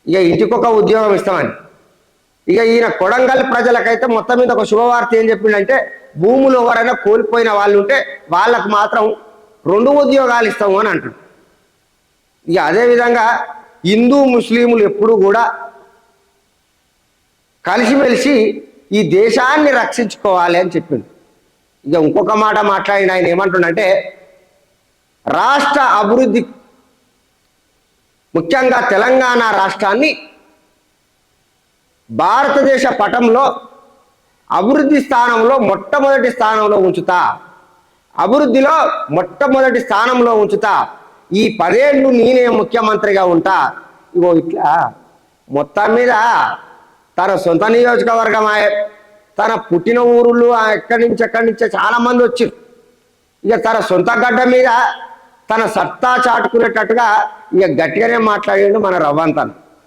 ఇక ఇంటికొక ఉద్యోగం ఇస్తామని. ఇక ఈయన కొడంగల్ ప్రజలకైతే మొత్తం మీద ఒక శుభవార్త ఏం చెప్పిండంటే, భూములు ఎవరైనా కోల్పోయిన వాళ్ళు ఉంటే వాళ్ళకు మాత్రం 2 ఉద్యోగాలు ఇస్తాము అని అంటాడు. ఇక అదేవిధంగా హిందూ ముస్లింలు ఎప్పుడు కూడా కలిసిమెలిసి ఈ దేశాన్ని రక్షించుకోవాలి అని చెప్పింది. ఇక ఇంకొక మాట మాట్లాడిన ఆయన ఏమంటుండంటే, రాష్ట్ర అభివృద్ధి ముఖ్యంగా తెలంగాణ రాష్ట్రాన్ని భారతదేశ పటంలో అభివృద్ధి స్థానంలో మొట్టమొదటి స్థానంలో ఉంచుతా, అభివృద్ధిలో మొట్టమొదటి స్థానంలో ఉంచుతా, ఈ 10 ఏళ్ళు నేనే ముఖ్యమంత్రిగా ఉంటా. ఇగో ఇట్లా మొత్తం మీద తన సొంత నియోజకవర్గం, తన పుట్టిన ఊరులు ఎక్కడి నుంచో చాలా మంది వచ్చారు. ఇక తన సొంత గడ్డ మీద తన సత్తా చాటుకునేటట్టుగా ఇక గట్టిగానే మాట్లాడాడు మన రవ్వంతను.